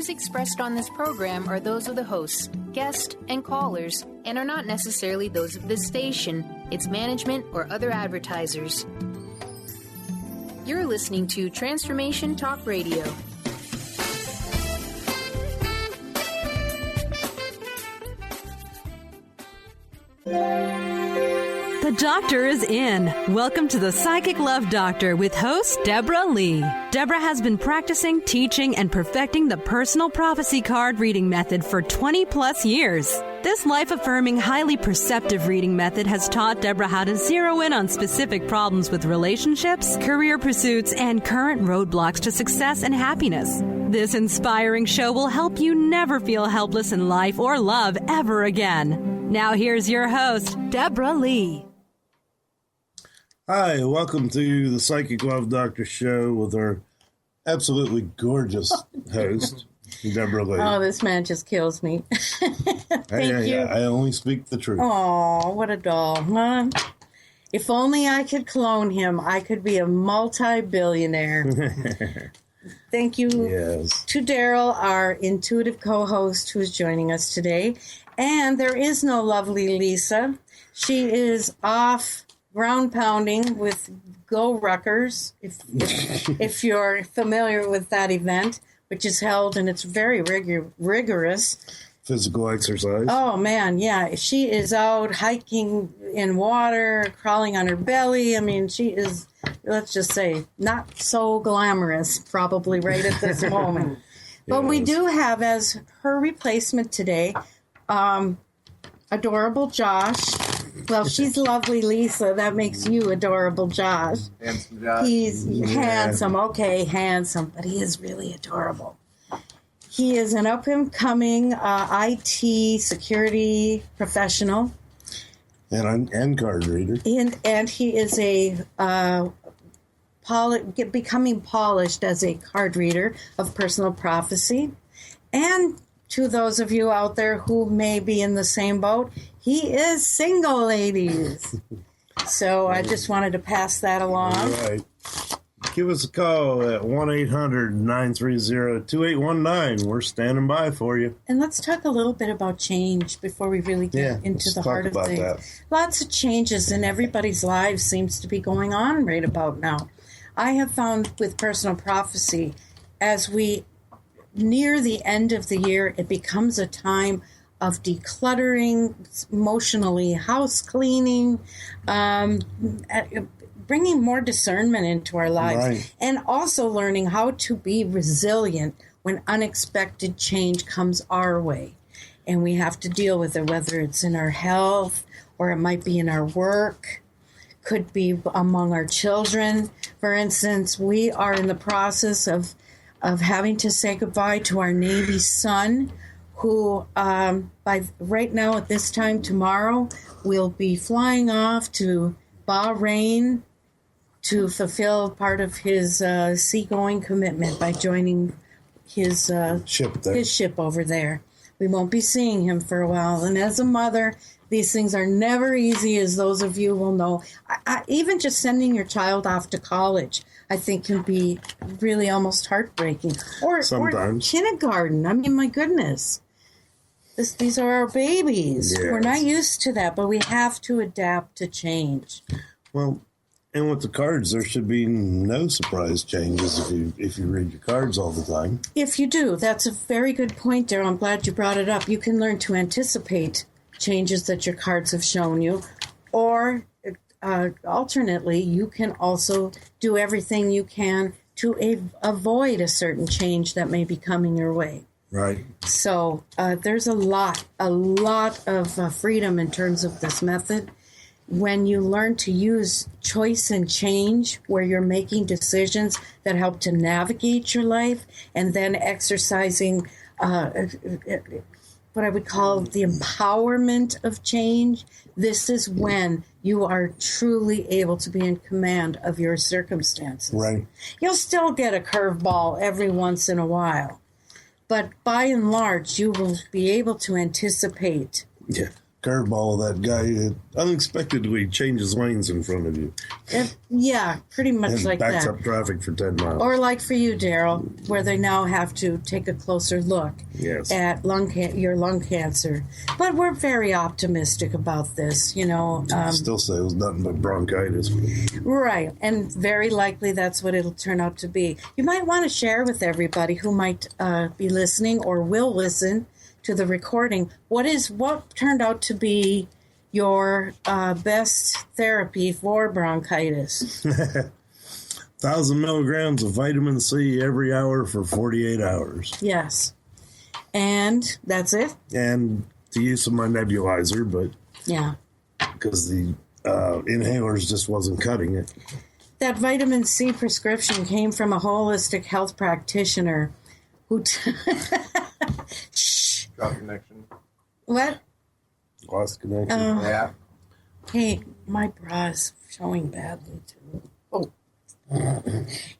views expressed on this program are those of the hosts, guests, and callers, and are not necessarily those of this station, its management, or other advertisers. You're listening to Transformation Talk Radio. The doctor is in. Welcome to the Psychic Love Doctor with host Deborah Leigh. Deborah has been practicing, teaching, and perfecting the personal prophecy card reading method for 20 plus years. This life-affirming, highly perceptive reading method has taught Deborah how to zero in on specific problems with relationships, career pursuits, and current roadblocks to success and happiness. This inspiring show will help you never feel helpless in life or love ever again. Now here's your host, Deborah Leigh. Hi, welcome to the Psychic Love Doctor show with our absolutely gorgeous host, Deborah Leigh. Oh, this man just kills me. Thank you. I only speak the truth. Oh, what a doll, huh? If only I could clone him, I could be a multi-billionaire. Thank you to Daryl, our intuitive co-host, who's joining us today. And there is no lovely Lisa. She is off ground pounding with Go Ruckers, if you're familiar with that event, which is held, and it's very rigorous. Physical exercise. Oh, man, yeah. She is out hiking in water, crawling on her belly. I mean, she is, let's just say, not so glamorous probably right at this moment. But we do have as her replacement today, adorable Josh. Well, she's lovely, Lisa. That makes you adorable, Josh. Handsome Josh. He's handsome. Okay, handsome. But he is really adorable. He is an up-and-coming IT security professional. And card reader. And he is becoming polished as a card reader of personal prophecy. And to those of you out there who may be in the same boat, he is single, ladies. So I just wanted to pass that along. All right. Give us a call at 1-800-930-2819. We're standing by for you. And let's talk a little bit about change before we really get into the heart of things. That. Lots of changes in everybody's lives seems to be going on right about now. I have found with personal prophecy, as we near the end of the year, it becomes a time of decluttering, emotionally house cleaning, bringing more discernment into our lives, and also learning how to be resilient when unexpected change comes our way. And we have to deal with it, whether it's in our health or it might be in our work, could be among our children. For instance, we are in the process of having to say goodbye to our Navy son, who by right now at this time tomorrow will be flying off to Bahrain to fulfill part of his seagoing commitment by joining his ship over there. We won't be seeing him for a while. And as a mother, these things are never easy, as those of you will know. Even just sending your child off to college, I think, can be really almost heartbreaking. Or kindergarten. I mean, my goodness. These are our babies. Yes. We're not used to that, but we have to adapt to change. Well, and with the cards, there should be no surprise changes if you read your cards all the time. If you do. That's a very good point, Daryl. I'm glad you brought it up. You can learn to anticipate changes that your cards have shown you, or alternately, you can also do everything you can to avoid a certain change that may be coming your way. Right. So there's a lot of freedom in terms of this method. When you learn to use choice and change, where you're making decisions that help to navigate your life, and then exercising what I would call the empowerment of change, this is when you are truly able to be in command of your circumstances. Right. You'll still get a curveball every once in a while, but by and large, you will be able to anticipate curveball with that guy that unexpectedly changes lanes in front of you. Yeah, pretty much and like backs that. up traffic for 10 miles. Or like for you, Daryl, where they now have to take a closer look at your lung cancer. But we're very optimistic about this, you know. Still say it was nothing but bronchitis. Right, and very likely that's what it'll turn out to be. You might want to share with everybody who might be listening or will listen to the recording what turned out to be your best therapy for bronchitis. 1,000 milligrams of vitamin C every hour for 48 hours. Yes. And that's it? And the use of my nebulizer, but yeah, because the inhalers just wasn't cutting it. That vitamin C prescription came from a holistic health practitioner who... Shh. Drop connection. What? Lost connection. Yeah. Hey, my bra's showing badly, too. Oh.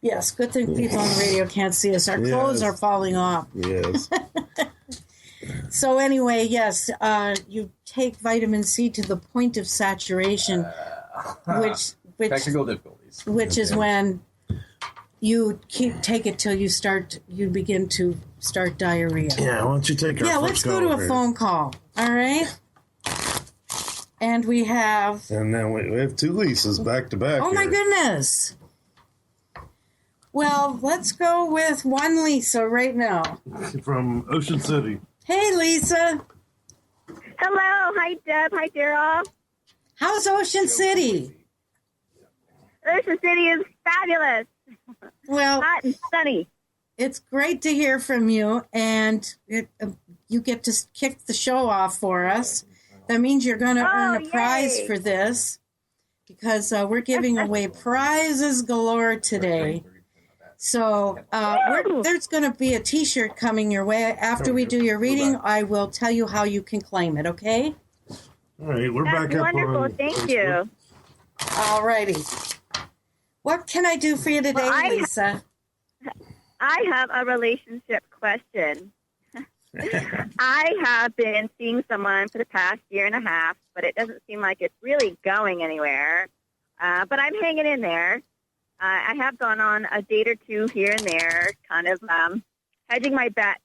Yes, good thing people on the radio can't see us. Our clothes are falling off. Yes. So anyway, yes, you take vitamin C to the point of saturation, which technical difficulties. Which is when you take it till you begin to start diarrhea. Yeah, why don't you take our Yeah, let's go to a phone call. All right. And we have... And then we have two Lisas back to back. Oh, my goodness. Well, let's go with one Lisa right now. From Ocean City. Hey, Lisa. Hello. Hi, Deb. Hi, Daryl. How's Ocean City? Ocean City is fabulous. Well, hot and sunny. It's great to hear from you, and you get to kick the show off for us. That means you're going to earn a prize for this, because we're giving away prizes galore today. So there's going to be a T-shirt coming your way. After we do your reading, I will tell you how you can claim it, okay? All right, we're back up on wonderful. Thank you. All righty. What can I do for you today, Lisa? I have a relationship question. I have been seeing someone for the past year and a half, but it doesn't seem like it's really going anywhere. But I'm hanging in there. I have gone on a date or two here and there, kind of hedging my bets,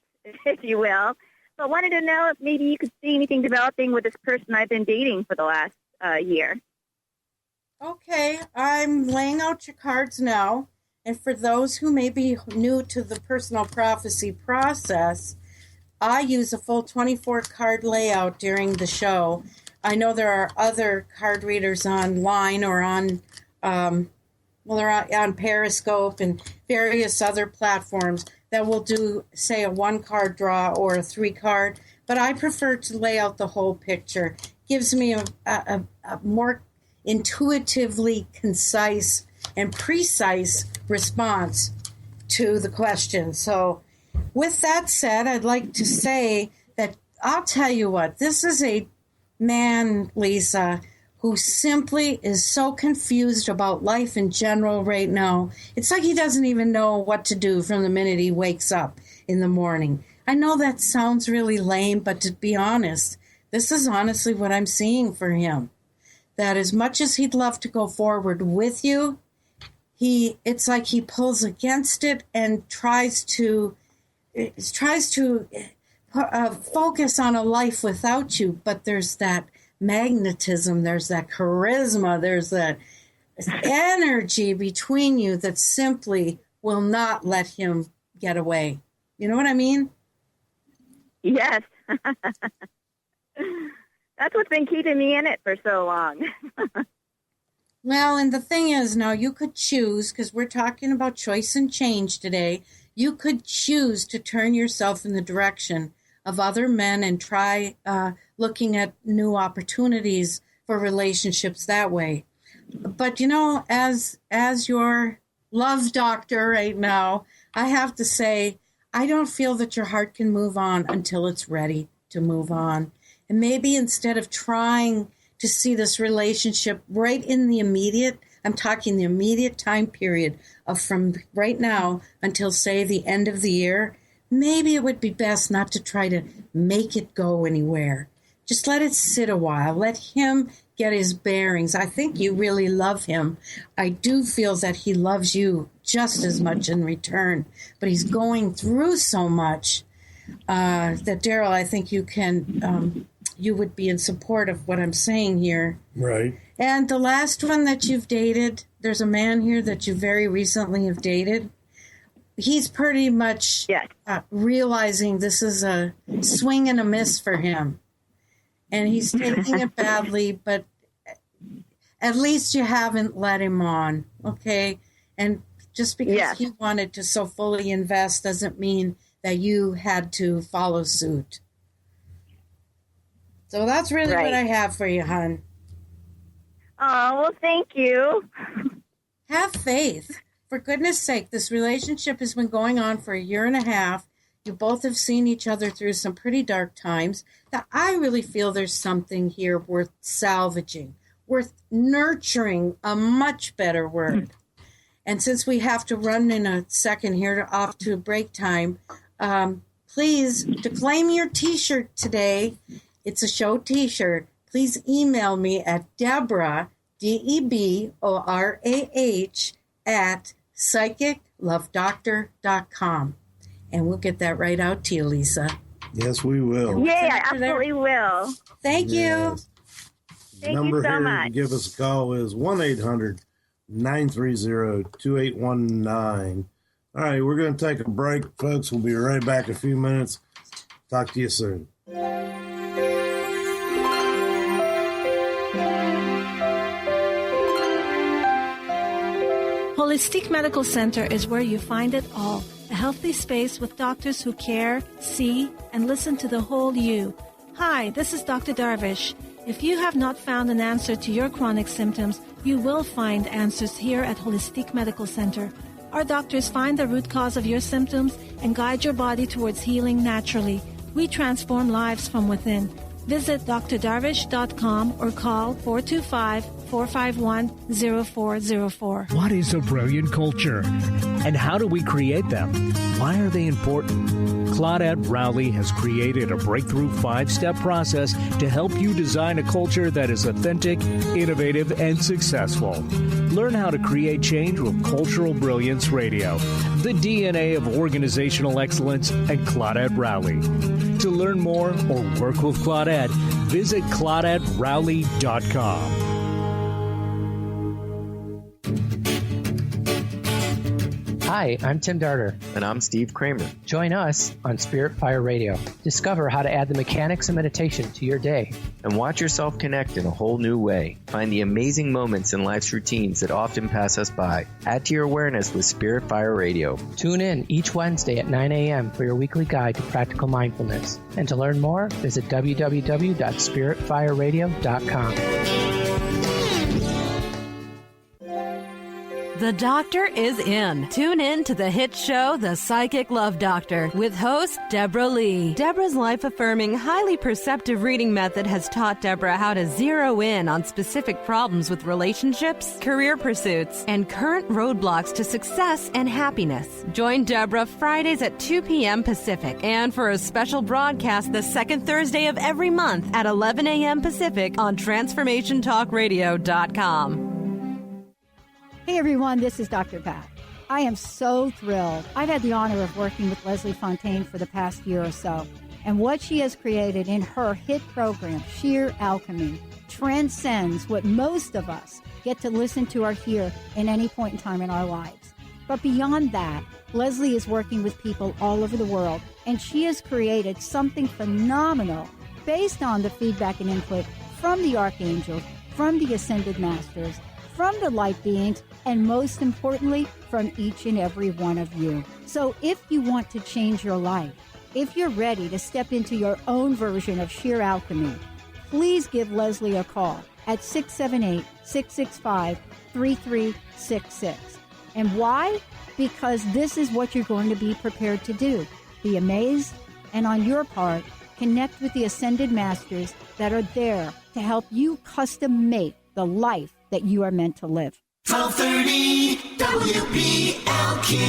if you will. So I wanted to know if maybe you could see anything developing with this person I've been dating for the last year. Okay, I'm laying out your cards now. And for those who may be new to the personal prophecy process, I use a full 24-card layout during the show. I know there are other card readers online or on, they're on Periscope and various other platforms that will do, say, a 1-card draw or a 3-card. But I prefer to lay out the whole picture. Gives me a more intuitively concise and precise response to the question. So with that said, I'd like to say that I'll tell you what, this is a man, Lisa, who simply is so confused about life in general right now. It's like he doesn't even know what to do from the minute he wakes up in the morning. I know that sounds really lame, but to be honest, this is honestly what I'm seeing for him. That as much as he'd love to go forward with you, it's like he pulls against it and tries to focus on a life without you. But there's that magnetism, there's that charisma, there's that energy between you that simply will not let him get away. You know what I mean? Yes. That's what's been keeping me in it for so long. Well, and the thing is, now you could choose, because we're talking about choice and change today, you could choose to turn yourself in the direction of other men and try looking at new opportunities for relationships that way. But, you know, as your love doctor right now, I have to say, I don't feel that your heart can move on until it's ready to move on. And maybe instead of trying to see this relationship right in the immediate, I'm talking the immediate time period of from right now until, say, the end of the year, maybe it would be best not to try to make it go anywhere. Just let it sit a while. Let him get his bearings. I think you really love him. I do feel that he loves you just as much in return, but he's going through so much that, Daryl, I think you can, you would be in support of what I'm saying here. Right. And the last one that you've dated, there's a man here that you very recently have dated. He's pretty much realizing this is a swing and a miss for him. And he's taking it badly, but at least you haven't let him on, okay? And just because he wanted to so fully invest doesn't mean that you had to follow suit. So that's really what I have for you, hon. Oh, well, thank you. Have faith. For goodness sake, this relationship has been going on for 1.5 years. You both have seen each other through some pretty dark times. Now, I really feel there's something here worth salvaging, worth nurturing, a much better word. And since we have to run in a second here off to break time, please, to claim your T-shirt today, it's a show T-shirt, please email me at Deborah, Deborah, at psychiclovedoctor.com. And we'll get that right out to you, Lisa. Yes, we will. Yeah, I absolutely will. Thank you. Thank number you so here much. to give us a call is 1-800-930-2819. All right, we're going to take a break, folks. We'll be right back in a few minutes. Talk to you soon. Holistic Medical Center is where you find it all. A healthy space with doctors who care, see, and listen to the whole you. Hi, this is Dr. Darvish. If you have not found an answer to your chronic symptoms, you will find answers here at Holistic Medical Center. Our doctors find the root cause of your symptoms and guide your body towards healing naturally. We transform lives from within. Visit drdarvish.com or call 425-451-0404. What is a brilliant culture? And how do we create them? Why are they important? Claudette Rowley has created a breakthrough 5-step process to help you design a culture that is authentic, innovative, and successful. Learn how to create change with Cultural Brilliance Radio, the DNA of organizational excellence, and Claudette Rowley. To learn more or work with Claudette, visit ClaudetteRowley.com. Hi, I'm Tim Darter. And I'm Steve Kramer. Join us on Spirit Fire Radio. Discover how to add the mechanics of meditation to your day. And watch yourself connect in a whole new way. Find the amazing moments in life's routines that often pass us by. Add to your awareness with Spirit Fire Radio. Tune in each Wednesday at 9 a.m. for your weekly guide to practical mindfulness. And to learn more, visit www.spiritfireradio.com. The doctor is in. Tune in to the hit show, The Psychic Love Doctor, with host Deborah Leigh. Deborah's life-affirming, highly perceptive reading method has taught Deborah how to zero in on specific problems with relationships, career pursuits, and current roadblocks to success and happiness. Join Deborah Fridays at 2 p.m. Pacific, and for a special broadcast the second Thursday of every month at 11 a.m. Pacific on TransformationTalkRadio.com. Hey everyone, this is Dr. Pat. I am so thrilled. I've had the honor of working with Leslie Fontaine for the past year or so, and what she has created in her hit program, Sheer Alchemy, transcends what most of us get to listen to or hear in any point in time in our lives. But beyond that, Leslie is working with people all over the world, and she has created something phenomenal based on the feedback and input from the archangels, from the ascended masters, from the light beings, and most importantly, from each and every one of you. So if you want to change your life, if you're ready to step into your own version of sheer alchemy, please give Leslie a call at 678-665-3366. And why? Because this is what you're going to be prepared to do. Be amazed, and on your part, connect with the ascended masters that are there to help you custom make the life that you are meant to live. 1230 WPLQ.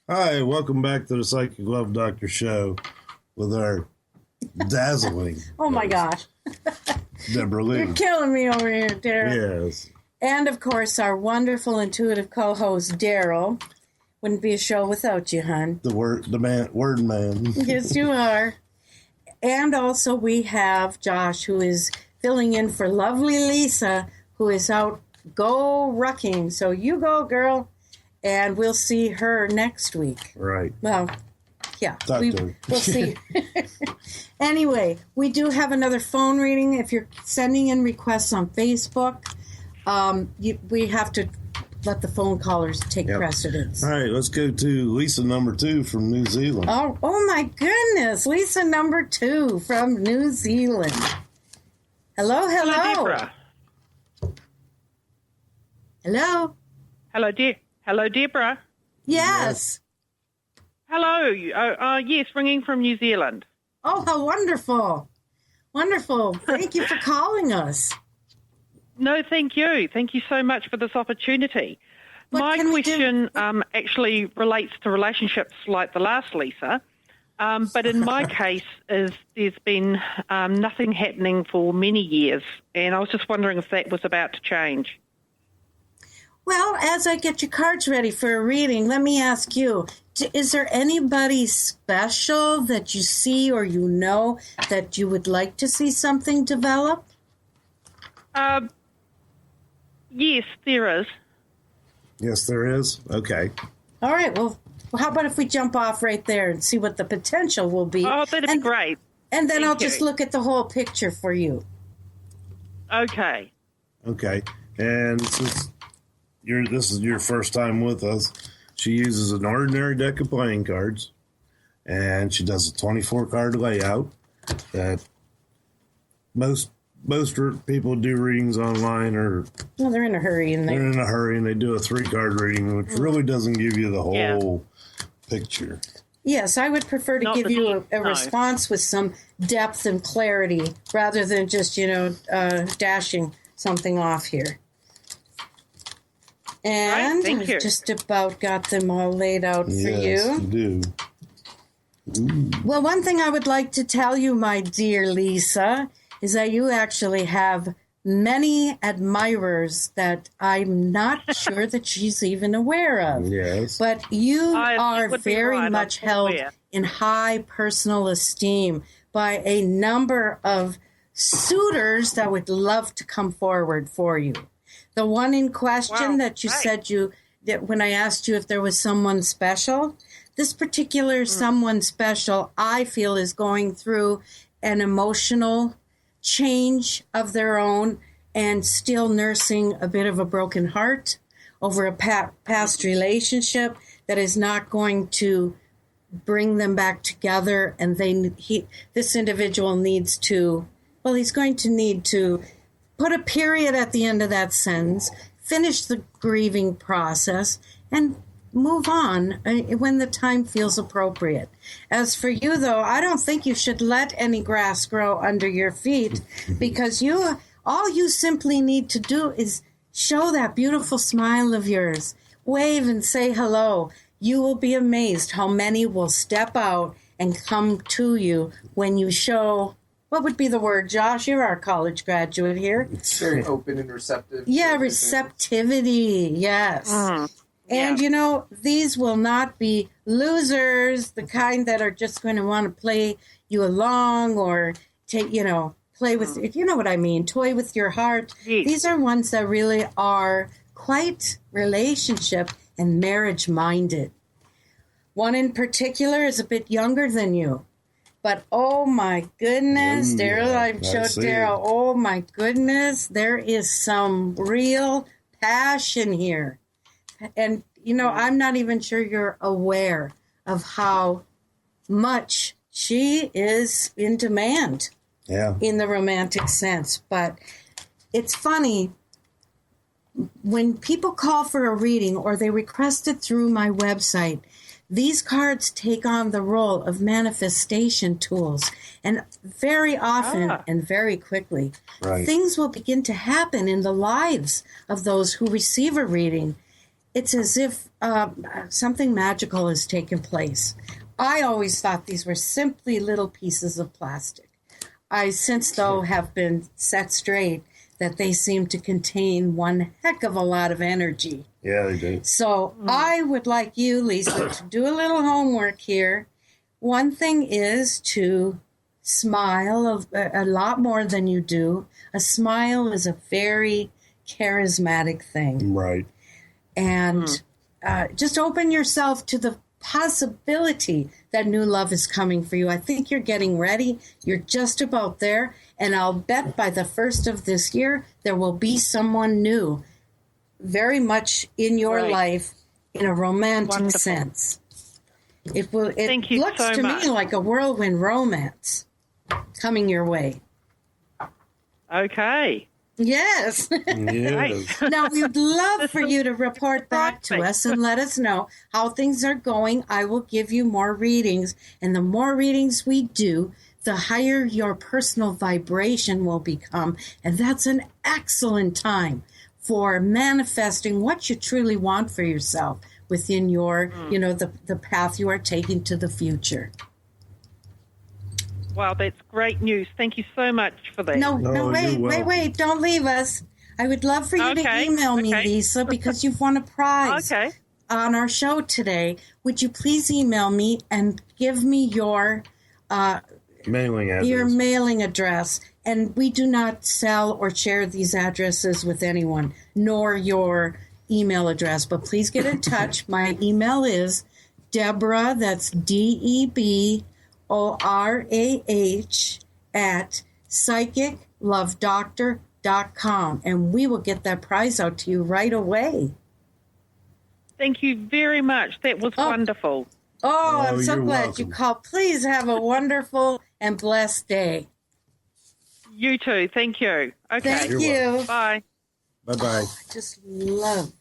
Hi, welcome back to the Psychic Love Doctor show with our dazzling. Oh my gosh. Deborah Leigh. You're killing me over here, Daryl. Yes. And of course, our wonderful intuitive co-host, Daryl. Wouldn't be a show without you, hon. Word man. Yes, you are. And also we have Josh, who is filling in for lovely Lisa, who is out rucking. So you go, girl, and we'll see her next week. Right. Well, yeah. We'll see. Anyway, we do have another phone reading. If you're sending in requests on Facebook, we have to let the phone callers take precedence. All right, let's go to Lisa number 2 from New Zealand. Oh my goodness. Lisa number 2 from New Zealand. Hello. Hello, Deborah. Hello. Hello, Deborah. Yes. Hello. Yes, ringing from New Zealand. Oh, how wonderful. Wonderful. Thank you for calling us. No, thank you. Thank you so much for this opportunity. My question actually relates to relationships like the last Lisa, but in my case there's been nothing happening for many years, and I was just wondering if that was about to change. Well, as I get your cards ready for a reading, let me ask you, is there anybody special that you see or you know that you would like to see something develop? Yes, there is. Yes, there is? Okay. All right, well, how about if we jump off right there and see what the potential will be? Oh, that'd be great. And then I'll just look at the whole picture for you. Okay. Okay. And since this is your first time with us, she uses an ordinary deck of playing cards, and she does a 24-card layout that most people do readings online well, they're in a hurry and they do a 3-card reading, which really doesn't give you the whole picture. Yes, I would prefer to give you a response with some depth and clarity rather than just, dashing something off here. And I've just about got them all laid out for you. Yes, you do. Ooh. Well, one thing I would like to tell you, my dear Lisa, is that you actually have many admirers that I'm not sure that she's even aware of. Yes. But you are very much held in high personal esteem by a number of suitors that would love to come forward for you. The one in question that you said that when I asked you if there was someone special, this particular someone special, I feel, is going through an emotional change of their own and still nursing a bit of a broken heart over a past relationship that is not going to bring them back together. And this individual needs to, he's going to need to put a period at the end of that sentence, finish the grieving process, and move on when the time feels appropriate. As for you, though, I don't think you should let any grass grow under your feet, because all you simply need to do is show that beautiful smile of yours, wave and say hello. You will be amazed how many will step out and come to you when you show. What would be the word, Josh? You're our college graduate here. It's very open and receptive. Yeah, receptivity, yes. And, these will not be losers, the kind that are just going to want to play you along or take, play with, if you know what I mean, toy with your heart. These are ones that really are quite relationship and marriage-minded. One in particular is a bit younger than you. But, oh, my goodness, Daryl, I showed Daryl, oh, my goodness, there is some real passion here. And, I'm not even sure you're aware of how much she is in demand in the romantic sense. But it's funny, when people call for a reading or they request it through my website, these cards take on the role of manifestation tools, and very often and very quickly, things will begin to happen in the lives of those who receive a reading. it's as if something magical has taken place. I always thought these were simply little pieces of plastic. I since, though, have been set straight that they seem to contain one heck of a lot of energy. Yeah, they do. So I would like you, Lisa, to do a little homework here. One thing is to smile a lot more than you do. A smile is a very charismatic thing. Right. And just open yourself to the possibility that new love is coming for you. I think you're getting ready. You're just about there. And I'll bet by the 1st of this year, there will be someone new very much in your life in a romantic sense. It looks so to me like a whirlwind romance coming your way. Okay. Yes. Yes. Now, we'd love for you to report back to us and let us know how things are going. I will give you more readings. And the more readings we do, the higher your personal vibration will become. And that's an excellent time for manifesting what you truly want for yourself within your, the path you are taking to the future. Wow, that's great news. Thank you so much for that. No, wait. Don't leave us. I would love for you to email me, Lisa, because you've won a prize on our show today. Would you please email me and give me your mailing address? And we do not sell or share these addresses with anyone, nor your email address. But please get in touch. My email is Deborah, that's DEBORAH at psychiclovedoctor.com, and we will get that prize out to you right away. Thank you very much. That was wonderful. I'm so glad you called. Please have a wonderful and blessed day. You too. Thank you. Okay. Thank you. Bye. Bye-bye. I just love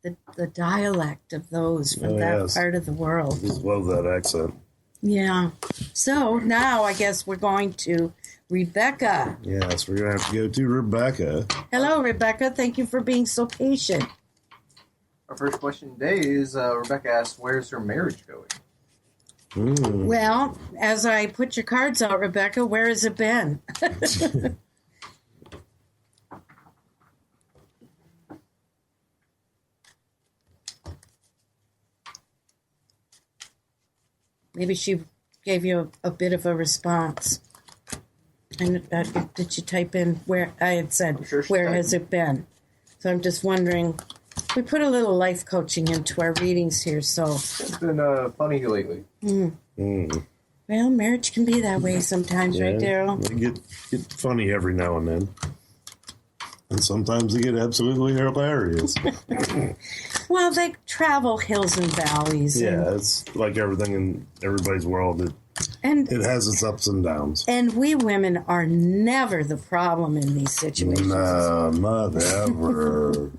the dialect of those from that part of the world. I just love that accent. Yeah. So now I guess we're going to Rebecca. Yes, we're going to have to go to Rebecca. Hello, Rebecca. Thank you for being so patient. Our first question today is Rebecca asked, where's her marriage going? Well, as I put your cards out, Rebecca, where has it been? Maybe she gave you a bit of a response. And did she type in where I had said, where has it been? So I'm just wondering, we put a little life coaching into our readings here, so. It's been funny lately. Well, marriage can be that way sometimes, right, Daryl? They get funny every now and then. And sometimes they get absolutely hilarious. Well, they travel hills and valleys. Yeah, it's like everything in everybody's world. It has its ups and downs. And we women are never the problem in these situations. No, not ever.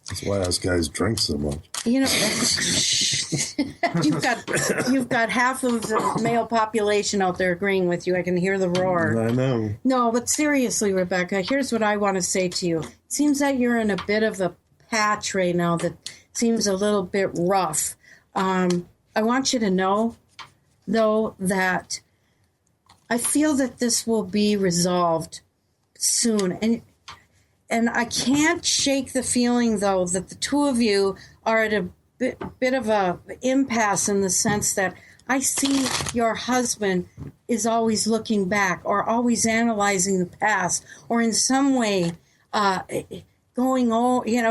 That's why us guys drink so much. You know, you've got half of the male population out there agreeing with you. I can hear the roar. I know. No, but seriously, Rebecca, here's what I want to say to you. It seems that you're in a bit of a patch right now that seems a little bit rough. I want you to know, though, that I feel that this will be resolved soon. And I can't shake the feeling, though, that the two of you are at a bit of a impasse in the sense that I see your husband is always looking back or always analyzing the past or in some way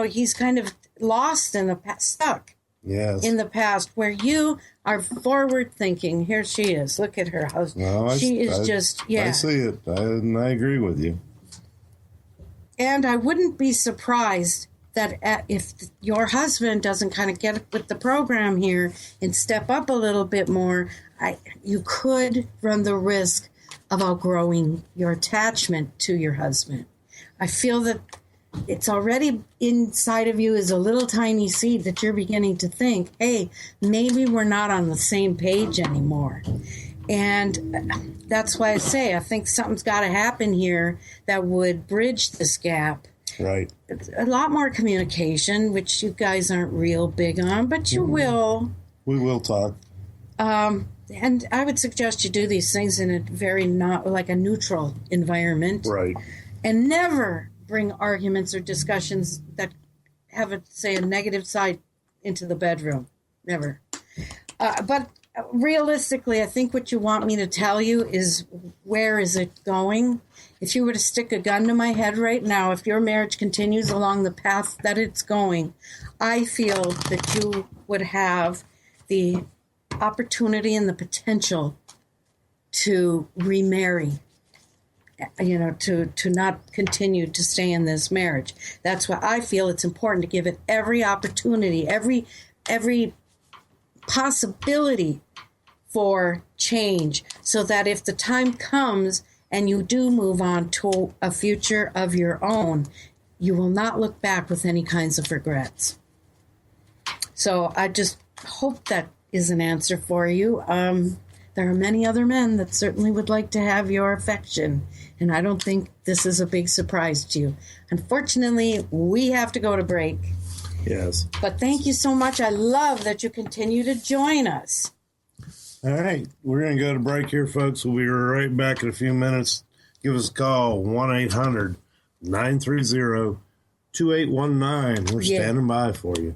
he's kind of lost in the past, stuck in the past, where you are forward thinking. Here she is. Look at her husband. No, I see it. I agree with you. And I wouldn't be surprised that if your husband doesn't kind of get with the program here and step up a little bit more, you could run the risk of outgrowing your attachment to your husband. I feel that it's already inside of you is a little tiny seed that you're beginning to think, hey, maybe we're not on the same page anymore. And that's why I say I think something's got to happen here that would bridge this gap. Right. It's a lot more communication, which you guys aren't real big on, but you will. We will talk. And I would suggest you do these things in a very not like a neutral environment. Right. And never bring arguments or discussions that have, a negative side into the bedroom. Never. But realistically, I think what you want me to tell you is, where is it going? If you were to stick a gun to my head right now, if your marriage continues along the path that it's going, I feel that you would have the opportunity and the potential to remarry, to not continue to stay in this marriage. That's why I feel it's important to give it every opportunity, every possibility for change, so that if the time comes and you do move on to a future of your own, you will not look back with any kinds of regrets. So I just hope that is an answer for you. There are many other men that certainly would like to have your affection, and I don't think this is a big surprise to you. Unfortunately, we have to go to break. Yes. But thank you so much. I love that you continue to join us. All right. We're going to go to break here, folks. We'll be right back in a few minutes. Give us a call, 1-800-930-2819. We're standing by for you.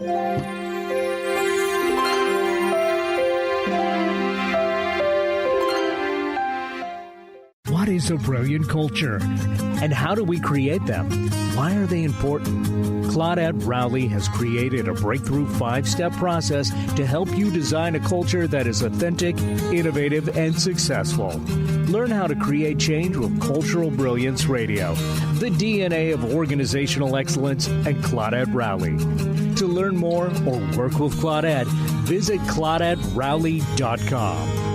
What is a brilliant culture? And how do we create them? Why are they important? Claudette Rowley has created a breakthrough 5-step process to help you design a culture that is authentic, innovative, and successful. Learn how to create change with Cultural Brilliance Radio, the DNA of organizational excellence, and Claudette Rowley. To learn more or work with Claudette, visit ClaudetteRowley.com.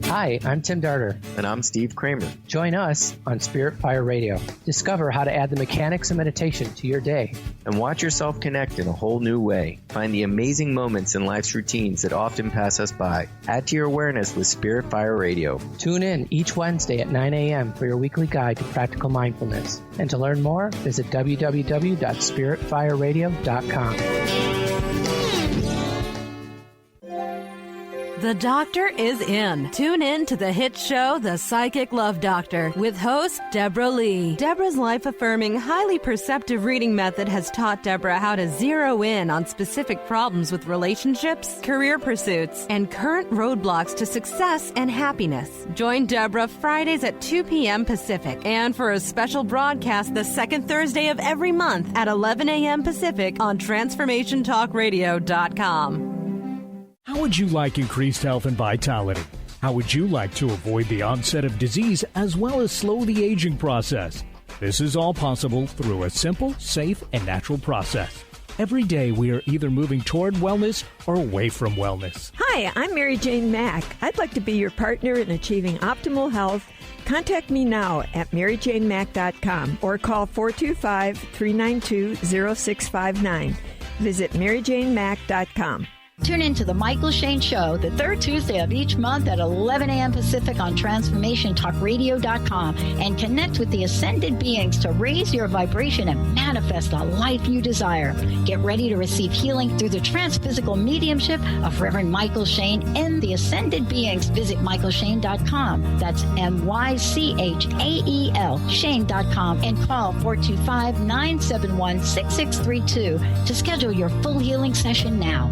Hi, I'm Tim Darter. And I'm Steve Kramer. Join us on Spirit Fire Radio. Discover how to add the mechanics of meditation to your day. And watch yourself connect in a whole new way. Find the amazing moments in life's routines that often pass us by. Add to your awareness with Spirit Fire Radio. Tune in each Wednesday at 9 a.m. for your weekly guide to practical mindfulness. And to learn more, visit www.spiritfireradio.com. The doctor is in. Tune in to the hit show, The Psychic Love Doctor, with host Deborah Leigh. Deborah's life-affirming, highly perceptive reading method has taught Deborah how to zero in on specific problems with relationships, career pursuits, and current roadblocks to success and happiness. Join Deborah Fridays at 2 p.m. Pacific, and for a special broadcast the second Thursday of every month at 11 a.m. Pacific on TransformationTalkRadio.com. How would you like increased health and vitality? How would you like to avoid the onset of disease as well as slow the aging process? This is all possible through a simple, safe, and natural process. Every day we are either moving toward wellness or away from wellness. Hi, I'm Mary Jane Mack. I'd like to be your partner in achieving optimal health. Contact me now at maryjanemack.com or call 425-392-0659. Visit maryjanemack.com. Tune in to The Michael Shane Show, the third Tuesday of each month at 11 a.m. Pacific on TransformationTalkRadio.com, and connect with the ascended beings to raise your vibration and manifest the life you desire. Get ready to receive healing through the transphysical mediumship of Reverend Michael Shane and the ascended beings. Visit MichaelShane.com. That's MyChael, Shane.com, and call 425-971-6632 to schedule your full healing session now.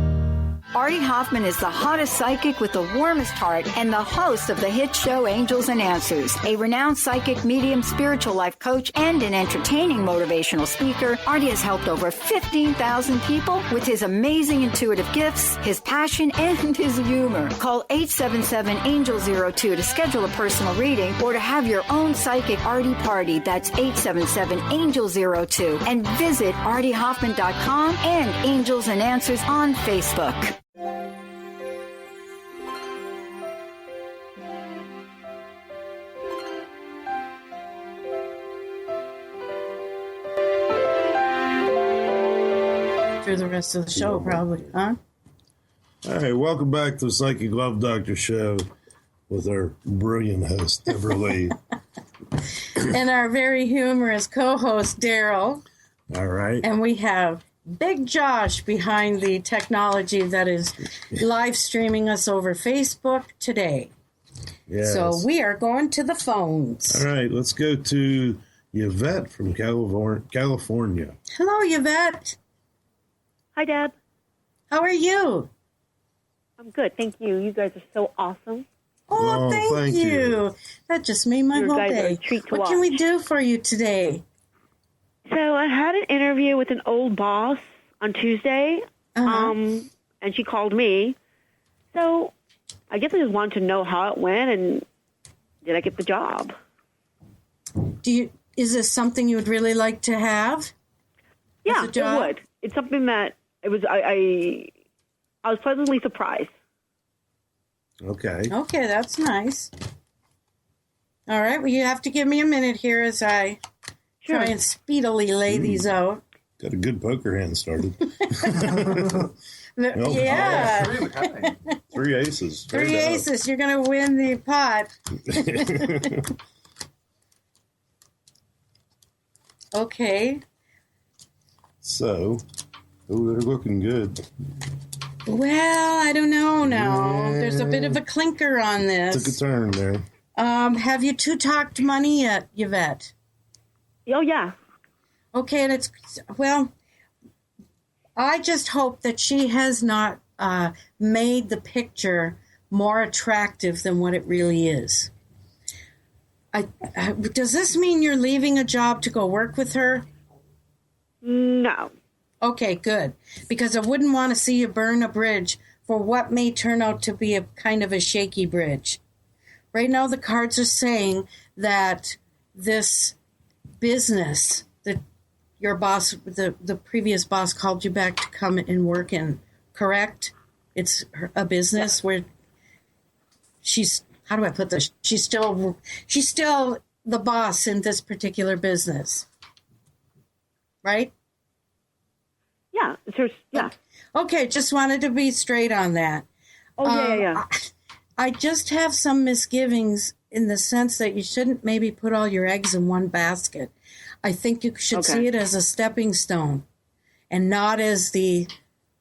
Artie Hoffman is the hottest psychic with the warmest heart and the host of the hit show Angels and Answers. A renowned psychic, medium, spiritual life coach, and an entertaining motivational speaker, Artie has helped over 15,000 people with his amazing intuitive gifts, his passion, and his humor. Call 877-ANGEL-02 to schedule a personal reading or to have your own psychic Artie party. That's 877-ANGEL-02. And visit ArtieHoffman.com and Angels and Answers on Facebook. The rest of the show, probably, huh? All right, welcome back to the Psychic Love Doctor Show. with our brilliant host, Deborah Leigh. And our very humorous co-host, Daryl. All right. And we have Big Josh behind the technology that is live streaming us over Facebook today. Yes. So we are going to the phones. All right, let's go to Yvette from California. Hello, Yvette. Hi, Deb. How are you? I'm good, thank you. You guys are so awesome. Oh, thank you. That just made my whole guys are a day. treat to What can we watch. do for you today? So I had an interview with an old boss on Tuesday, and she called me. So I guess I just wanted to know how it went and did I get the job? Is this something you would really like to have? Yeah, as a job? it would. It's something that it was. I was pleasantly surprised. Okay. Okay, that's nice. All right, well, you have to give me a minute here as I try and speedily lay these out. Got a good poker hand started. Yeah. 3 aces. Three aces. You're going to win the pot. Okay. So, they're looking good. Well, I don't know now. There's a bit of a clinker on this. Took a turn there. Have you two talked money yet, Yvette? Oh, yeah. Okay, and well, I just hope that she has not made the picture more attractive than what it really is. Does this mean you're leaving a job to go work with her? No. Okay, good. Because I wouldn't want to see you burn a bridge for what may turn out to be a kind of a shaky bridge. Right now, the cards are saying that this business that your boss, the previous boss, called you back to come and work in, correct? It's a business where she's, how do I put this? She's still the boss in this particular business, right? Yeah, it's her, yeah. Okay, just wanted to be straight on that. Oh, yeah. I just have some misgivings in the sense that you shouldn't maybe put all your eggs in one basket. I think you should see it as a stepping stone and not as the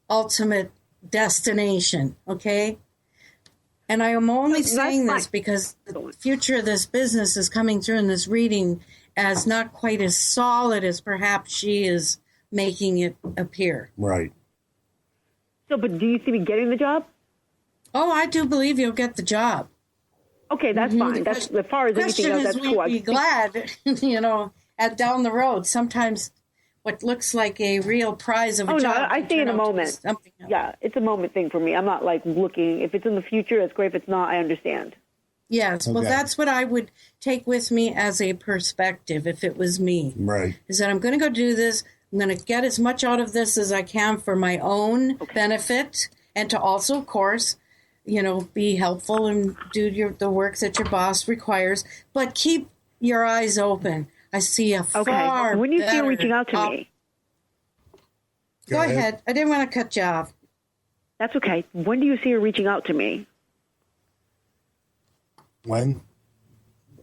ultimate destination, okay? And I am only saying this because the future of this business is coming through in this reading as not quite as solid as perhaps she is making it appear. Right. So, but do you see me getting the job? Oh, I do believe you'll get the job. Okay, that's fine. That's as far as anything else. That's cool. We'd be glad, at down the road. Sometimes what looks like a real prize of a job. Oh, no, I see in a moment. Yeah, it's a moment thing for me. I'm not like looking. If it's in the future, it's great. If it's not, I understand. Yes, well, that's what I would take with me as a perspective if it was me. Right. Is that I'm going to go do this. I'm going to get as much out of this as I can for my own benefit and to also, of course, be helpful and do the work that your boss requires. But keep your eyes open. I see a far when you see her better reaching out to me. Go ahead. I didn't want to cut you off. That's okay. When do you see her reaching out to me? When?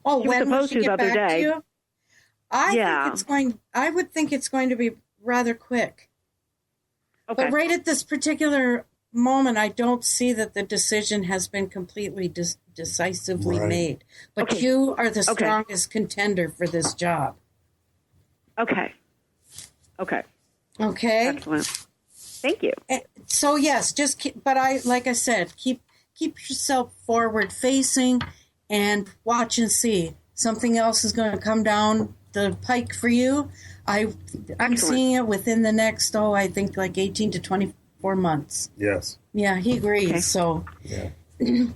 Oh, She was when will supposed she to get the other back day. to you? I would think it's going to be rather quick. Okay. But right at this particular moment, I don't see that the decision has been completely decisively made. But you are the strongest contender for this job. Okay. Okay. Excellent. Thank you. So yes, like I said, keep yourself forward facing and watch and see. Something else is going to come down the pike for you. I'm seeing it within the next, I think like 18 to 24 months. Yes. Yeah, he agrees. Okay. So Yeah.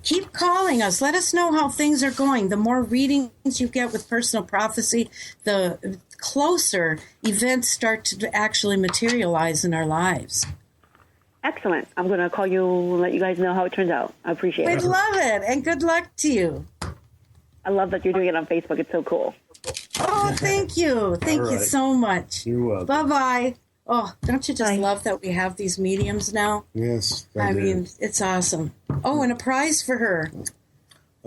keep calling us. Let us know how things are going. The more readings you get with personal prophecy, the closer events start to actually materialize in our lives. Excellent. I'm going to call you and let you guys know how it turns out. I appreciate it. We'd love it, and good luck to you. I love that you're doing it on Facebook. It's so cool. Oh, thank you. Thank you right. so much. You're welcome. Bye-bye. Oh, don't you just love that we have these mediums now? Yes. I mean, it's awesome. Oh, and a prize for her.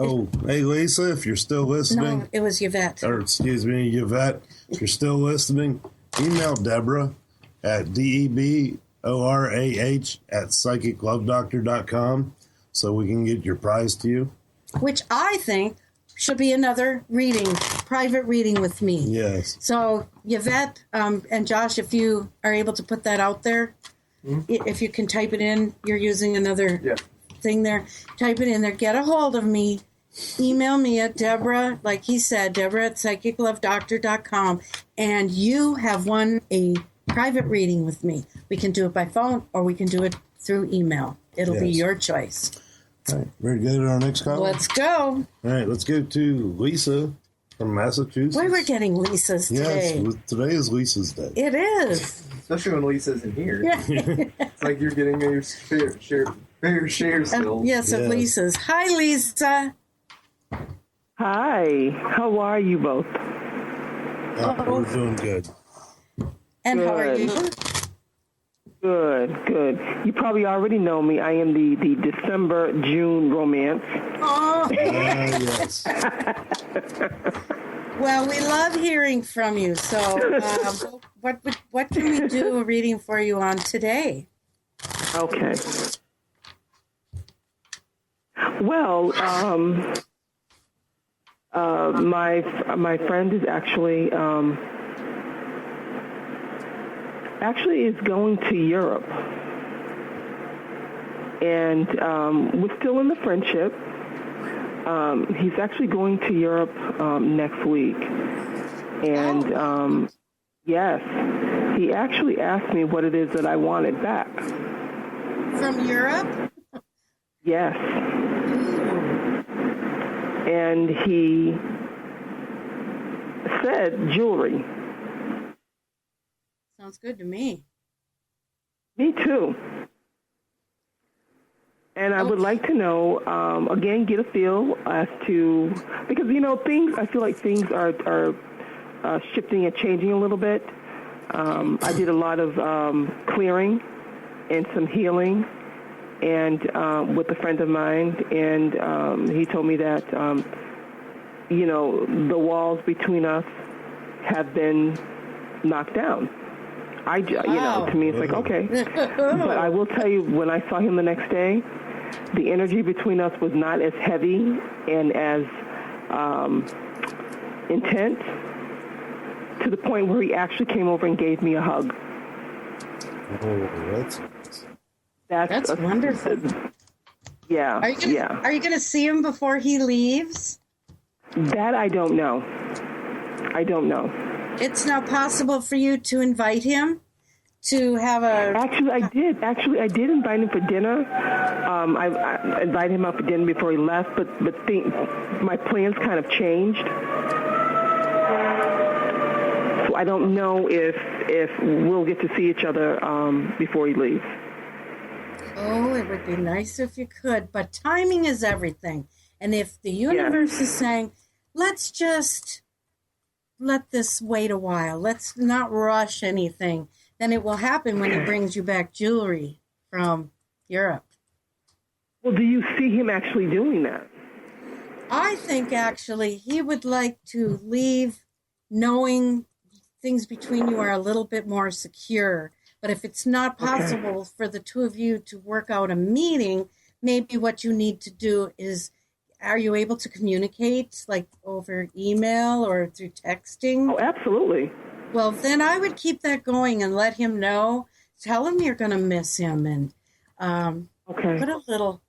Oh, hey, Lisa, if you're still listening. No, it was Yvette. Or, excuse me, Yvette. If you're still listening, email Deborah at deborah@psychiclovedoctor.com so we can get your prize to you. Which I think should be another private reading with me. Yes. So, Yvette and Josh, if you are able to put that out there, if you can type it in, you're using another thing there. Type it in there. Get a hold of me. Email me at Deborah, like he said, Deborah@psychiclovedoctor.com, and you have won a private reading with me. We can do it by phone or we can do it through email. It'll be your choice. All right, ready to go to our next call? Let's go. All right, let's go to Lisa from Massachusetts. Boy, we're getting Lisa's today. Yes, today is Lisa's day. It is. Especially when Lisa's in here. Yeah. It's like you're getting your fair share still. Yes, of Lisa's. Hi, Lisa. Hi. How are you both? We're doing good. And how are you? Good. You probably already know me. I am the December-June romance. Oh, yes. Well, we love hearing from you. So, what can we do a reading for you on today? Okay. Well, my friend is actually is going to Europe, and we're still in the friendship. He's actually going to Europe next week, and yes, he actually asked me what it is that I wanted back. From Europe? Yes. And he said jewelry. Sounds good to me. Me too. And I would like to know, again, get a feel as to, because, I feel like things are shifting and changing a little bit. I did a lot of clearing and some healing and with a friend of mine, and he told me that, the walls between us have been knocked down. To me, it's like, okay. But I will tell you, when I saw him the next day, the energy between us was not as heavy and as intense, to the point where he actually came over and gave me a hug. Oh, that's wonderful. Yeah. Are you gonna see him before he leaves? That I don't know. It's not possible for you to invite him to have a... Actually, I did invite him for dinner. I invited him out for dinner before he left, but my plans kind of changed. So I don't know if we'll get to see each other before he leaves. Oh, it would be nice if you could, but timing is everything. And if the universe is saying, let's just let this wait a while, let's not rush anything, then it will happen when he brings you back jewelry from Europe. Well, do you see him actually doing that? I think actually he would like to leave knowing things between you are a little bit more secure. But if it's not possible for the two of you to work out a meeting, maybe what you need to do is, are you able to communicate like over email or through texting? Oh, absolutely. Well, then I would keep that going and let him know. Tell him you're going to miss him, and put a little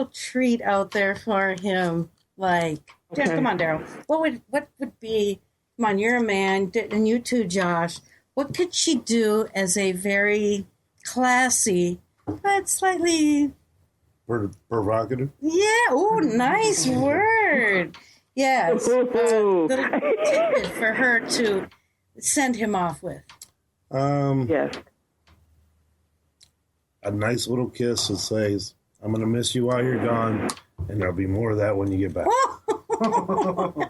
treat out there for him. Like, come on, Daryl. What would be? Come on, you're a man, and you too, Josh. What could she do as a very classy but slightly provocative? Yeah. Oh, nice word. Yes. Little tidbit for her to send him off with. Yes. A nice little kiss that says, "I'm going to miss you while you're gone, and there'll be more of that when you get back."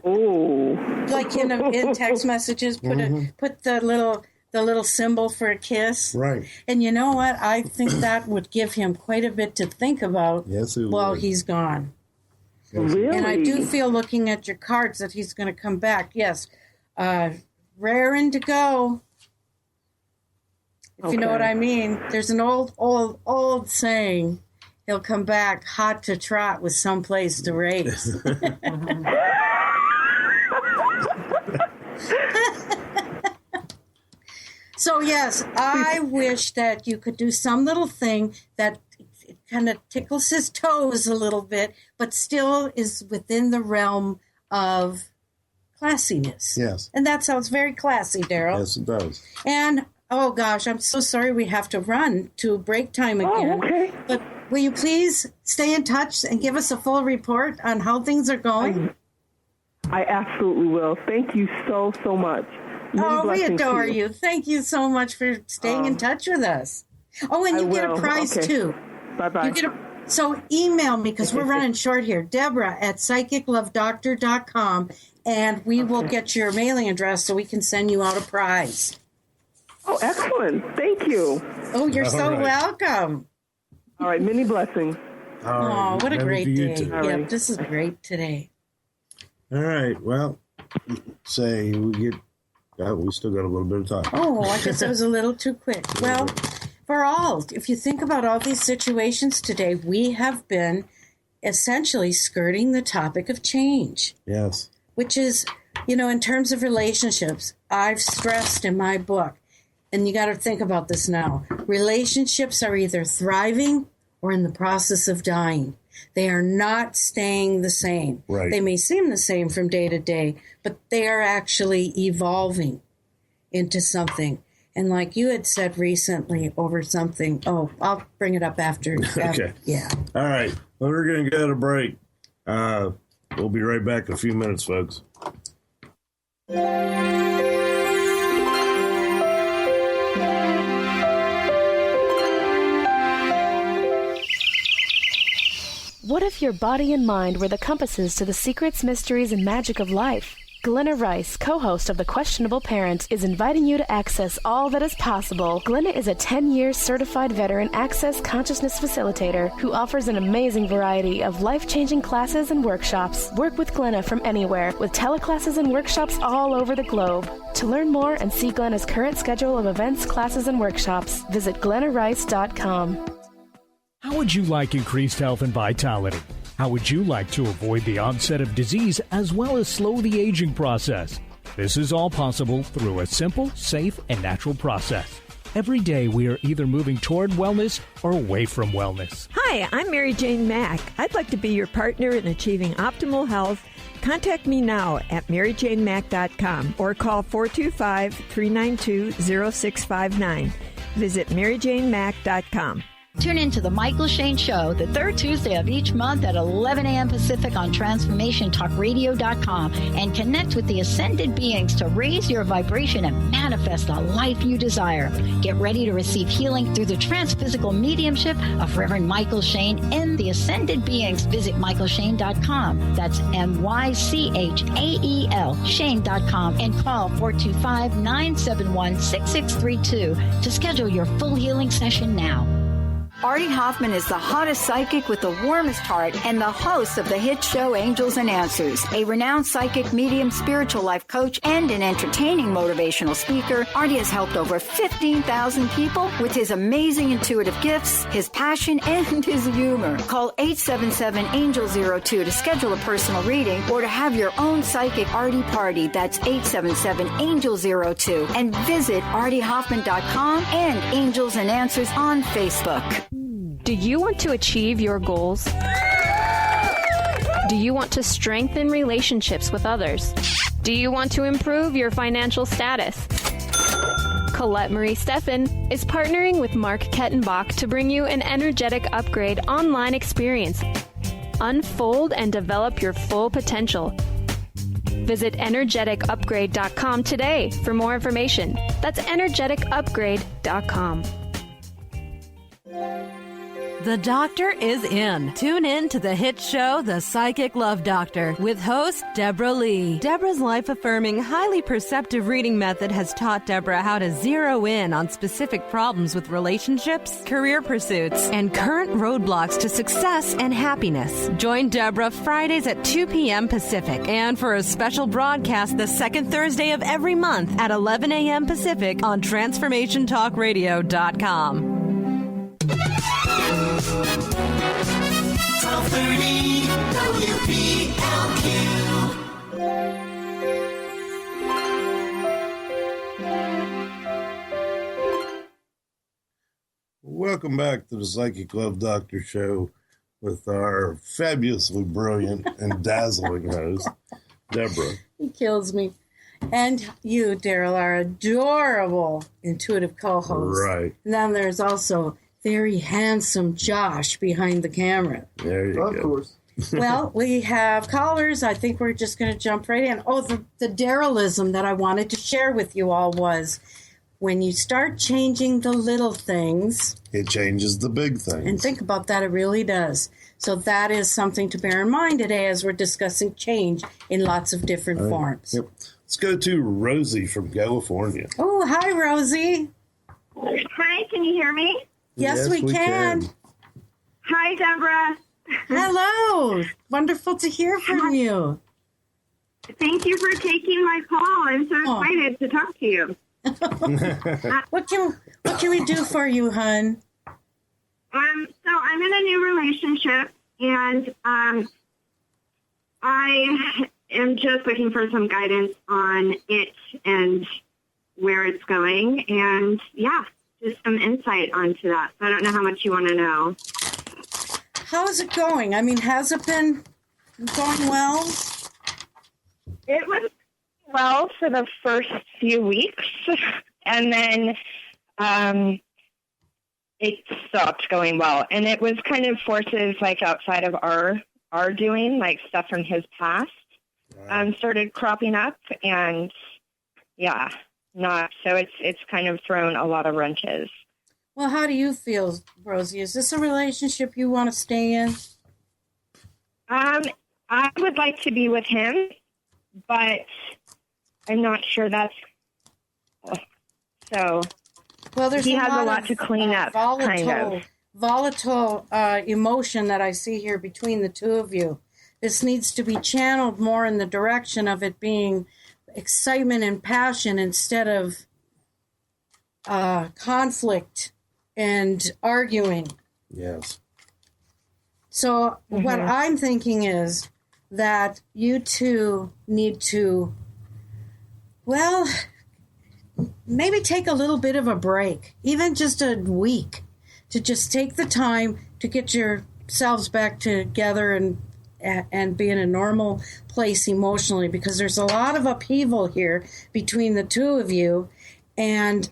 Oh. Like in text messages, put the little symbol for a kiss. Right. And you know what? I think that would give him quite a bit to think about while he's gone. Really? And I do feel, looking at your cards, that he's going to come back. Yes. Raring to go. If you know what I mean. There's an old saying. He'll come back hot to trot with someplace to race. So, yes, I wish that you could do some little thing that it kind of tickles his toes a little bit, but still is within the realm of classiness. Yes. And that sounds very classy, Daryl. Yes, it does. And, oh, gosh, I'm so sorry we have to run to break time again. Oh, okay. But will you please stay in touch and give us a full report on how things are going? I absolutely will. Thank you so much. Many we blessings adore to you. Thank you so much for staying in touch with us. Oh, and you get a prize, too. Bye-bye. So email me, because we're running short here, Deborah at psychiclovedoctor.com, and we will get your mailing address so we can send you out a prize. Oh, excellent. Thank you. Oh, you're so welcome. All right, many blessings. Oh, what a great day. Too. Yeah, this is great today. All right, well, say we still got a little bit of time. Oh, I guess I was a little too quick. Well, if you think about all these situations today, we have been essentially skirting the topic of change. Yes. Which is, in terms of relationships, I've stressed in my book, and you got to think about this now. Relationships are either thriving or in the process of dying. They are not staying the same. Right. They may seem the same from day to day, but they are actually evolving into something. And like you had said recently over something, I'll bring it up after. Okay. Yeah. All right. Well, we're going to go to break. We'll be right back in a few minutes, folks. What if your body and mind were the compasses to the secrets, mysteries, and magic of life? Glenna Rice, co-host of The Questionable Parent, is inviting you to access all that is possible. Glenna is a 10-year certified veteran access consciousness facilitator who offers an amazing variety of life-changing classes and workshops. Work with Glenna from anywhere with teleclasses and workshops all over the globe. To learn more and see Glenna's current schedule of events, classes, and workshops, visit glennarice.com. How would you like increased health and vitality? How would you like to avoid the onset of disease as well as slow the aging process? This is all possible through a simple, safe, and natural process. Every day we are either moving toward wellness or away from wellness. Hi, I'm Mary Jane Mack. I'd like to be your partner in achieving optimal health. Contact me now at maryjanemack.com or call 425-392-0659. Visit maryjanemack.com. Tune in to The Michael Shane Show the third Tuesday of each month at 11 a.m. Pacific on TransformationTalkRadio.com and connect with the ascended beings to raise your vibration and manifest the life you desire. Get ready to receive healing through the transphysical mediumship of Reverend Michael Shane and the ascended beings. Visit MichaelShane.com. That's MyChael, Shane.com, and call 425-971-6632 to schedule your full healing session now. Artie Hoffman is the hottest psychic with the warmest heart and the host of the hit show Angels and Answers. A renowned psychic, medium, spiritual life coach, and an entertaining motivational speaker, Artie has helped over 15,000 people with his amazing intuitive gifts, his passion, and his humor. Call 877-ANGEL-02 to schedule a personal reading or to have your own psychic Artie party. That's 877-ANGEL-02. And visit ArtieHoffman.com and Angels and Answers on Facebook. Do you want to achieve your goals? Do you want to strengthen relationships with others? Do you want to improve your financial status? Colette Marie Steffen is partnering with Mark Kettenbach to bring you an energetic upgrade online experience. Unfold and develop your full potential. Visit energeticupgrade.com today for more information. That's energeticupgrade.com. The doctor is in. Tune in to the hit show, The Psychic Love Doctor, with host Deborah Leigh. Deborah's life-affirming, highly perceptive reading method has taught Deborah how to zero in on specific problems with relationships, career pursuits, and current roadblocks to success and happiness. Join Deborah Fridays at 2 p.m. Pacific, and for a special broadcast the second Thursday of every month at 11 a.m. Pacific on TransformationTalkRadio.com. 1230 WPLQ. Welcome back to the Psychic Love Doctor Show with our fabulously brilliant and dazzling host, Deborah. He kills me. And you, Daryl, are adorable, intuitive co-host. Right. And then there's also very handsome Josh behind the camera. There you go. Of course. Well, we have callers. I think we're just going to jump right in. Oh, the Darylism that I wanted to share with you all was when you start changing the little things, it changes the big things. And think about that, it really does. So that is something to bear in mind today as we're discussing change in lots of different forms. Yep. Let's go to Rosie from California. Oh, hi, Rosie. Hi, can you hear me? Yes, we can. Hi, Deborah. Hello. Wonderful to hear from you. Thank you for taking my call. I'm so excited to talk to you. What can we do for you, hon? So I'm in a new relationship, and I am just looking for some guidance on it and where it's going, and just some insight onto that. So I don't know how much you want to know. How is it going? I mean, has it been going well? It was well for the first few weeks, and then it stopped going well. And it was kind of forces like outside of our doing, like stuff from his past, started cropping up, and it's kind of thrown a lot of wrenches. Well, how do you feel, Rosie? Is this a relationship you want to stay in? I would like to be with him, but I'm not sure that's so. Well, he has a lot to clean up. Volatile emotion that I see here between the two of you. This needs to be channeled more in the direction of it being excitement and passion instead of conflict and arguing. Yes. So what I'm thinking is that you two need to, well, maybe take a little bit of a break, even just a week, to just take the time to get yourselves back together and be in a normal place emotionally, because there's a lot of upheaval here between the two of you. And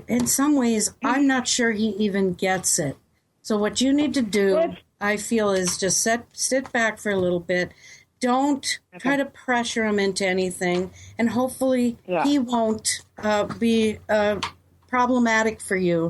in some ways, I'm not sure he even gets it. So what you need to do, I feel, is just sit back for a little bit. Don't try to pressure him into anything. And hopefully he won't be problematic for you.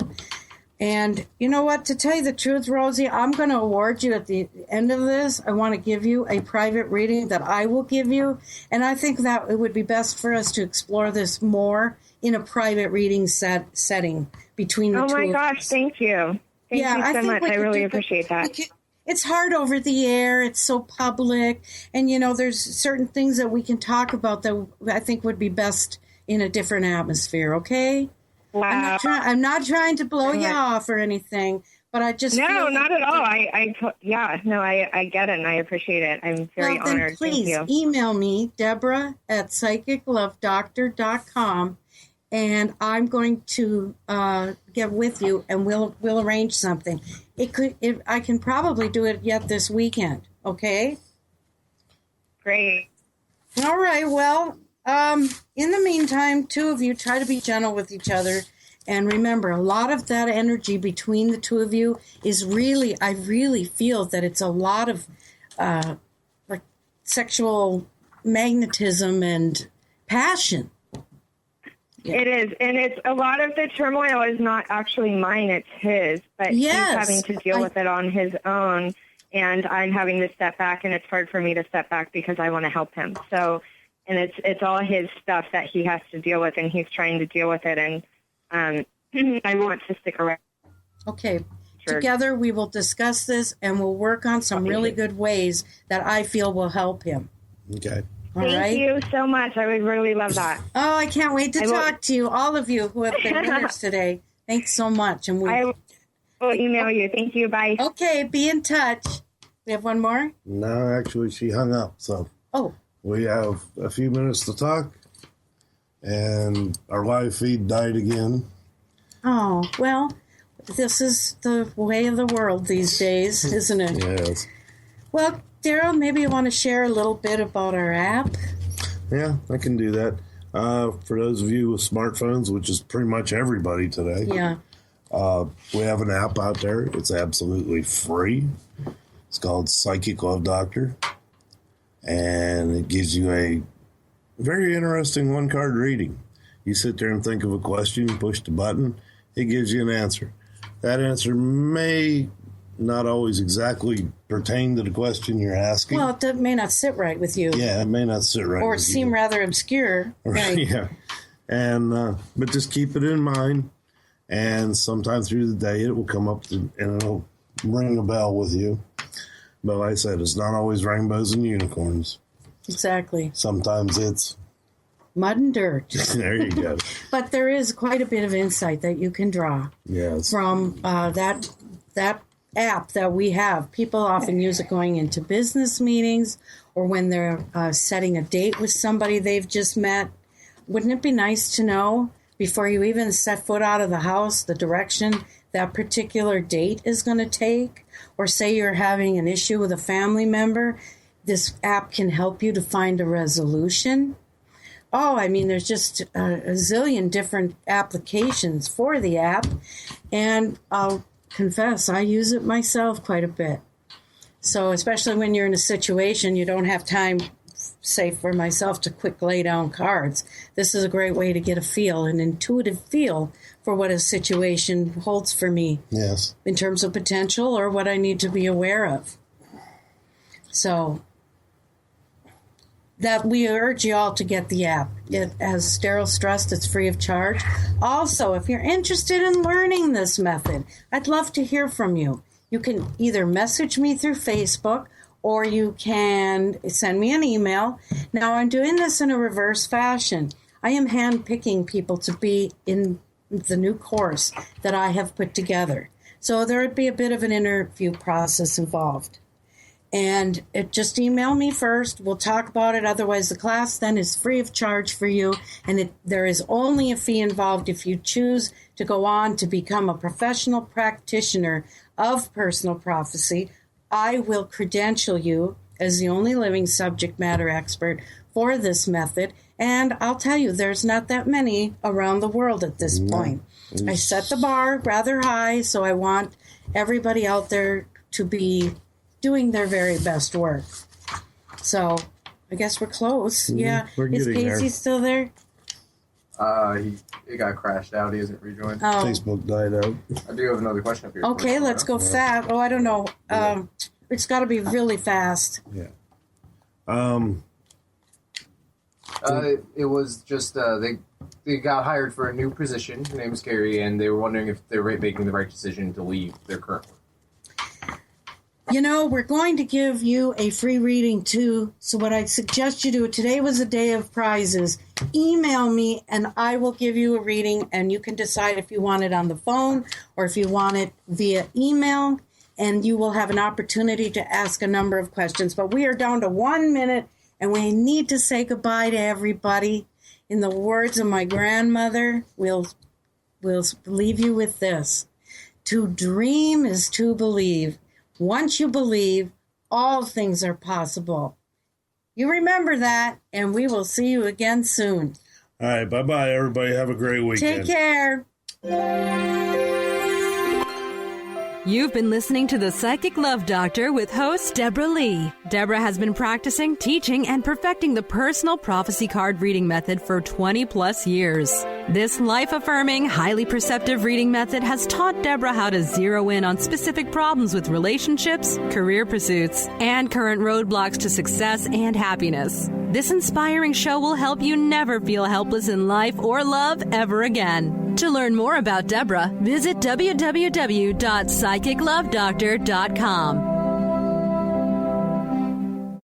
And you know what? To tell you the truth, Rosie, I'm going to award you at the end of this. I want to give you a private reading that I will give you. And I think that it would be best for us to explore this more in a private reading setting between the two of us. Oh, my gosh. Thank you. Thank you so much. I really appreciate that. It's hard over the air. It's so public. And, there's certain things that we can talk about that I think would be best in a different atmosphere, okay? Wow. I'm not trying to blow you off or anything, but I just not at all. I get it, and I appreciate it. I'm very honored. Please Thank you. Email me, Deborah at psychiclovedoctor.com, and I'm going to get with you, and we'll arrange something. I can probably do it yet this weekend. Okay. Great. All right. Well. In the meantime, two of you try to be gentle with each other. And remember, a lot of that energy between the two of you is I really feel that it's a lot of like sexual magnetism and passion. It is, and it's a lot of the turmoil is not actually mine, it's his, but he's having to deal with it on his own, and I'm having to step back, and it's hard for me to step back because I want to help him. So, and it's all his stuff that he has to deal with, and he's trying to deal with it, and I want to stick around. Okay. Together we will discuss this, and we'll work on some really good ways that I feel will help him. Okay. Thank you so much. I would really love that. Oh, I can't wait to talk to you, all of you who have been winners today. Thanks so much. And I will email you. Thank you. Bye. Okay, be in touch. We have one more? No, actually, she hung up. So we have a few minutes to talk, and our live feed died again. Oh, well, this is the way of the world these days, isn't it? Yes. Well, Daryl, maybe you want to share a little bit about our app? Yeah, I can do that. For those of you with smartphones, which is pretty much everybody today, we have an app out there. It's absolutely free. It's called Psychic Love Doctor, and it gives you a very interesting one-card reading. You sit there and think of a question, you push the button, it gives you an answer. That answer may not always exactly pertain to the question you're asking. Well, it may not sit right with you. Yeah, it may not sit right or with you. seem rather obscure. Right. Yeah. And, but just keep it in mind, and sometime through the day it will come up and it'll ring a bell with you. But like I said, it's not always rainbows and unicorns. Exactly. Sometimes it's mud and dirt. There you go. But there is quite a bit of insight that you can draw from that app that we have. People often use it going into business meetings or when they're setting a date with somebody they've just met. Wouldn't it be nice to know before you even set foot out of the house the direction that particular date is going to take? Or say you're having an issue with a family member, this app can help you to find a resolution. Oh, I mean, there's just a zillion different applications for the app, and I'll confess, I use it myself quite a bit. So especially when you're in a situation you don't have time, say for myself, to quick lay down cards, this is a great way to get a feel, an intuitive feel for what a situation holds for me. Yes. In terms of potential or what I need to be aware of. So that we urge you all to get the app. As Daryl stressed, it's free of charge. Also, if you're interested in learning this method, I'd love to hear from you. You can either message me through Facebook or you can send me an email. Now, I'm doing this in a reverse fashion. I am handpicking people to be in the new course that I have put together. So there would be a bit of an interview process involved. And just email me first. We'll talk about it. Otherwise, the class then is free of charge for you. And there is only a fee involved if you choose to go on to become a professional practitioner of personal prophecy. I will credential you as the only living subject matter expert for this method. And I'll tell you, there's not that many around the world at this point. I set the bar rather high, so I want everybody out there to be doing their very best work. So I guess we're close. Yeah. Is Casey still there? He got crashed out. He hasn't rejoined. Oh. Facebook died out. I do have another question up here. Okay, let's go fast. Oh, I don't know. It's got to be really fast. Yeah. It was just they got hired for a new position. Her name is Carrie, and they were wondering if they were making the right decision to leave their current work. You know, we're going to give you a free reading too. So what I'd suggest you do, today was a day of prizes. Email me and I will give you a reading, and you can decide if you want it on the phone or if you want it via email, and you will have an opportunity to ask a number of questions. But we are down to 1 minute and we need to say goodbye to everybody. In the words of my grandmother, we'll leave you with this. To dream is to believe. Once you believe, all things are possible. You remember that, and we will see you again soon. All right, bye-bye, everybody. Have a great weekend. Take care. You've been listening to The Psychic Love Doctor with host Deborah Leigh. Deborah has been practicing, teaching, and perfecting the personal prophecy card reading method for 20 plus years. This life-affirming, highly perceptive reading method has taught Deborah how to zero in on specific problems with relationships, career pursuits, and current roadblocks to success and happiness. This inspiring show will help you never feel helpless in life or love ever again. To learn more about Deborah, visit www.psychiclovedoctor.com.